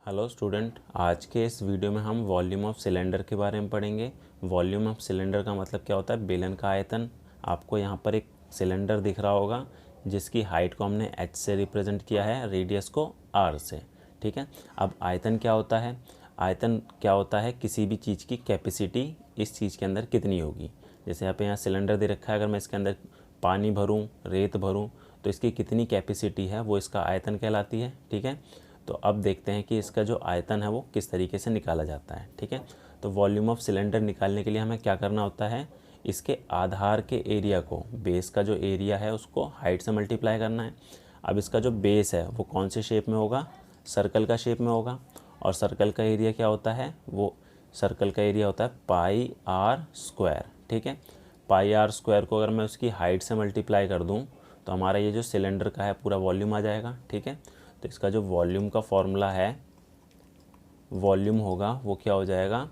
Hello student, आज के इस वीडियो में हम वॉल्यूम ऑफ सिलेंडर के बारे में पढ़ेंगे। वॉल्यूम ऑफ सिलेंडर का मतलब क्या होता है? बेलन का आयतन। आपको यहाँ पर एक सिलेंडर दिख रहा होगा जिसकी हाइट को हमने h से रिप्रेजेंट किया है, रेडियस को r से। ठीक है। अब आयतन क्या होता है? आयतन क्या होता है? किसी भी चीज़ की कैपेसिटी इस चीज़ के अंदर कितनी होगी। जैसे यहाँ सिलेंडर दे रखा है, अगर मैं इसके अंदर पानी भरूँ, रेत भरूँ, तो इसकी कितनी कैपेसिटी है वो इसका आयतन कहलाती है। ठीक है। तो अब देखते हैं कि इसका जो आयतन है वो किस तरीके से निकाला जाता है। ठीक है। तो वॉल्यूम ऑफ सिलेंडर निकालने के लिए हमें क्या करना होता है? इसके आधार के एरिया को, बेस का जो एरिया है उसको हाइट से मल्टीप्लाई करना है। अब इसका जो बेस है वो कौन से शेप में होगा? सर्कल का शेप में होगा। और सर्कल का एरिया क्या होता है? वो सर्कल का एरिया होता है पाई आर स्क्वायर। ठीक है। पाई आर स्क्वायर को अगर मैं उसकी हाइट से मल्टीप्लाई कर दूँ तो हमारा ये जो सिलेंडर का है पूरा वॉल्यूम आ जाएगा। ठीक है। तो इसका जो वॉल्यूम का फॉर्मूला है, वॉल्यूम होगा वो क्या हो जाएगा?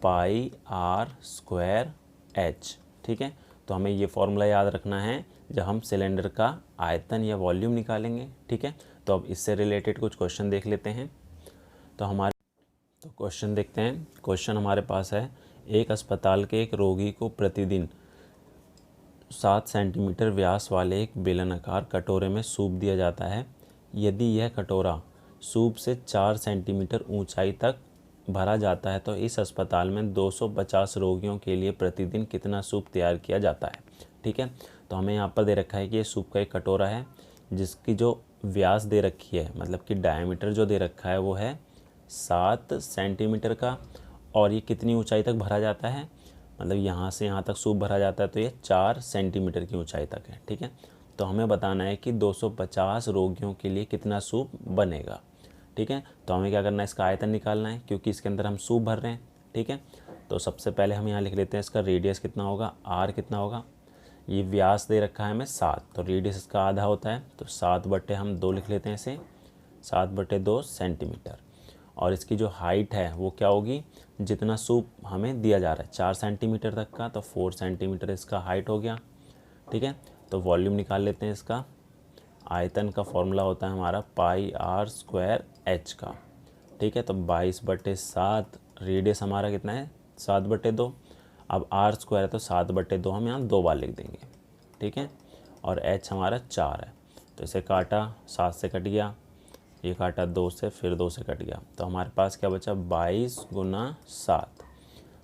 पाई आर स्क्वायर एच। ठीक है। तो हमें ये फॉर्मूला याद रखना है जब हम सिलेंडर का आयतन या वॉल्यूम निकालेंगे। ठीक है। तो अब इससे रिलेटेड कुछ क्वेश्चन देख लेते हैं। तो क्वेश्चन देखते हैं। क्वेश्चन हमारे पास है, एक अस्पताल के एक रोगी को प्रतिदिन 7 सेंटीमीटर व्यास वाले एक बेलनाकार कटोरे में सूप दिया जाता है। यदि यह कटोरा सूप से 4 सेंटीमीटर ऊंचाई तक भरा जाता है तो इस अस्पताल में 250 रोगियों के लिए प्रतिदिन कितना सूप तैयार किया जाता है। ठीक है। तो हमें यहाँ पर दे रखा है कि ये सूप का एक कटोरा है जिसकी जो व्यास दे रखी है, मतलब कि डायमीटर जो दे रखा है वो है 7 सेंटीमीटर का। और ये कितनी ऊंचाई तक भरा जाता है? मतलब यहाँ से यहाँ तक सूप भरा जाता है तो ये 4 सेंटीमीटर की ऊंचाई तक है। ठीक है। तो हमें बताना है कि 250 रोगियों के लिए कितना सूप बनेगा। ठीक है। तो हमें क्या करना है? इसका आयतन निकालना है क्योंकि इसके अंदर हम सूप भर रहे हैं। ठीक है। तो सबसे पहले हम यहाँ लिख लेते हैं इसका रेडियस कितना होगा, आर कितना होगा। ये व्यास दे रखा है हमें 7, तो रेडियस इसका आधा होता है, तो 7/2 लिख लेते हैं इसे, 7/2 सेंटीमीटर। और इसकी जो हाइट है वो क्या होगी? जितना सूप हमें दिया जा रहा है 4 सेंटीमीटर तक का, तो 4 सेंटीमीटर इसका हाइट हो गया। ठीक है। तो वॉल्यूम निकाल लेते हैं इसका। आयतन का फॉर्मूला होता है हमारा पाई आर स्क्वायर एच का। ठीक है। तो 22/7, रेडियस हमारा कितना है? 7/2। अब आर स्क्वायर है तो 7/2 हम यहाँ 2 बार लिख देंगे। ठीक है। और एच हमारा 4 है, तो इसे काटा, 7 से कट गया, ये काटा 2 से, फिर 2 से कट गया, तो हमारे पास क्या बचा? 22 × 7।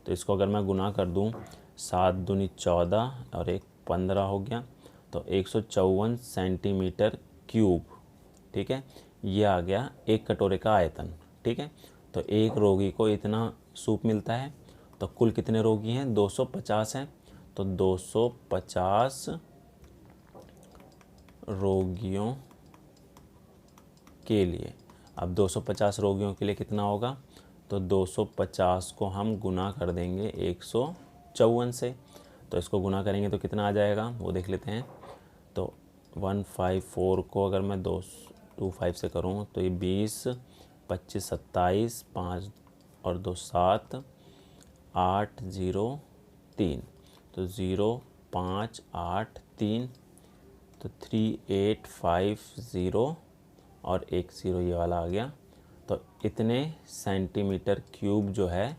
तो इसको अगर मैं गुना कर दूँ, 7 दूनी 14 और 1 15 हो गया, तो 154 सेंटीमीटर क्यूब। ठीक है। ये आ गया एक कटोरे का आयतन। ठीक है। तो एक रोगी को इतना सूप मिलता है। तो कुल कितने रोगी हैं? 250 हैं। तो 250 रोगियों के लिए, अब 250 रोगियों के लिए कितना होगा? तो 250 को हम गुना कर देंगे 154 से। तो इसको गुना करेंगे तो कितना आ जाएगा वो देख लेते हैं। तो 154 को अगर मैं 225 से करूँ तो ये 20, 25, 27, 5 और 2 7, 8 0 3, तो 0 5 8 3, तो 3850 और 10 ये वाला आ गया। तो इतने सेंटीमीटर क्यूब जो है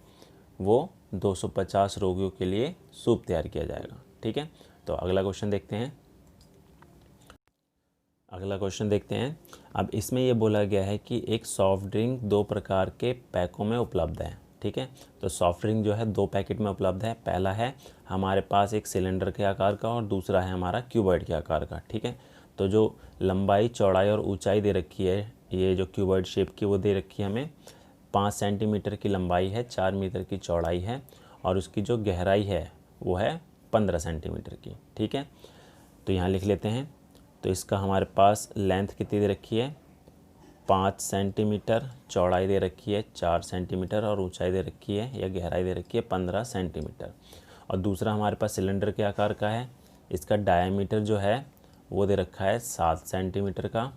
वो 250 रोगियों के लिए सूप तैयार किया जाएगा। ठीक है। तो अगला क्वेश्चन देखते हैं। अब इसमें ये बोला गया है कि एक सॉफ्ट ड्रिंक 2 प्रकार के पैकों में उपलब्ध है। ठीक है। तो सॉफ्ट ड्रिंक जो है 2 पैकेट में उपलब्ध है। पहला है हमारे पास एक सिलेंडर के आकार का और दूसरा है हमारा क्यूबॉइड के आकार का। ठीक है। तो जो लंबाई, चौड़ाई और ऊंचाई दे रखी है, ये जो क्यूबॉइड शेप की वो दे रखी है हमें, 5 सेंटीमीटर की लंबाई है, 4 मीटर की चौड़ाई है, और उसकी जो गहराई है वो है 15 सेंटीमीटर की। ठीक है। तो यहाँ लिख लेते हैं। तो इसका हमारे पास लेंथ कितनी दे रखी है? 5 सेंटीमीटर, चौड़ाई दे रखी है 4 सेंटीमीटर और ऊंचाई दे रखी है या गहराई दे रखी है 15 सेंटीमीटर। और दूसरा हमारे पास सिलेंडर के आकार का है, इसका डायमीटर जो है वो दे रखा है 7 सेंटीमीटर का,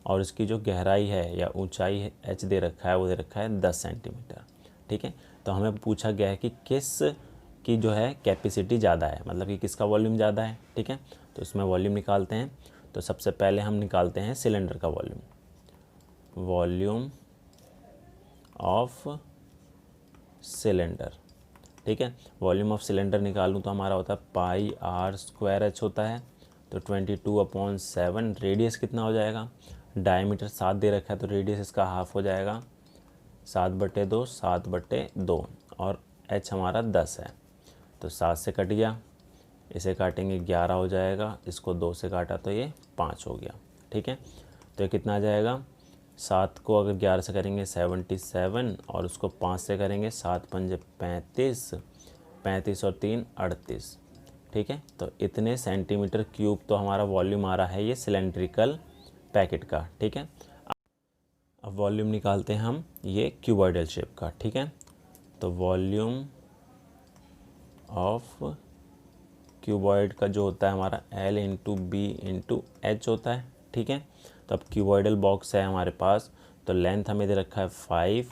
और इसकी जो गहराई है या ऊंचाई एच दे रखा है वो दे रखा है 10 सेंटीमीटर। ठीक है। तो हमें पूछा गया है कि किस की जो है कैपेसिटी ज़्यादा है, मतलब कि किसका वॉल्यूम ज़्यादा है। ठीक है। तो इसमें वॉल्यूम निकालते हैं। तो सबसे पहले हम निकालते हैं सिलेंडर का वॉल्यूम ऑफ सिलेंडर। ठीक है, वॉल्यूम ऑफ सिलेंडर निकालूँ तो हमारा होता है पाई आर स्क्वायर एच होता है, तो 22/7। रेडियस कितना हो जाएगा, डायमीटर 7 दे रखा है तो रेडियस इसका हाफ हो जाएगा, 7/2, 7/2, और एच हमारा 10 है तो 7 से कट गया, इसे काटेंगे 11 हो जाएगा, इसको 2 से काटा तो ये 5 हो गया। ठीक है, तो ये कितना आ जाएगा, 7 को अगर 11 से करेंगे 77, और उसको 5 से करेंगे 7×5 35, 35 और 3 38। ठीक है, तो इतने सेंटीमीटर क्यूब तो हमारा वॉल्यूम आ रहा है ये सिलेंड्रिकल पैकेट का। ठीक है, अब वॉल्यूम निकालते हैं हम ये क्यूबॉइडल शेप का। ठीक है, तो वॉल्यूम ऑफ क्यूबॉइड का जो होता है हमारा L/B/H होता है। ठीक है, तो अब क्यूबॉइडल बॉक्स है हमारे पास, तो लेंथ हमें दे रखा है 5,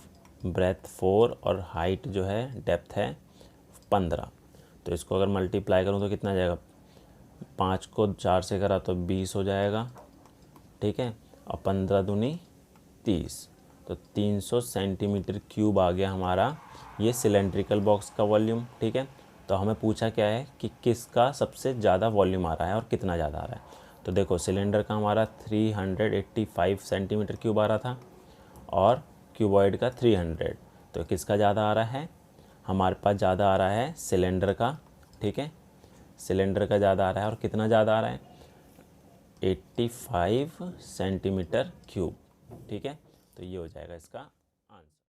ब्रेथ 4 और हाइट जो है डेप्थ है 15। तो इसको अगर मल्टीप्लाई करूँ तो कितना आ जाएगा, 5 को 4 से करा तो 20 हो जाएगा। ठीक है, और 15 दूनी 30, तो 300 सेंटीमीटर क्यूब आ गया हमारा ये सिलेंड्रिकल बॉक्स का वॉल्यूम। ठीक है, तो हमें पूछा क्या है कि किसका सबसे ज़्यादा वॉल्यूम आ रहा है और कितना ज़्यादा आ रहा है। तो देखो सिलेंडर का हमारा 385 सेंटीमीटर क्यूब आ रहा था और क्यूबॉइड का 300, तो किसका ज़्यादा आ रहा है, हमारे पास ज़्यादा आ रहा है सिलेंडर का। ठीक है, सिलेंडर का ज़्यादा आ रहा है, और कितना ज़्यादा आ रहा है, 85 सेंटीमीटर क्यूब। ठीक है, तो ये हो जाएगा इसका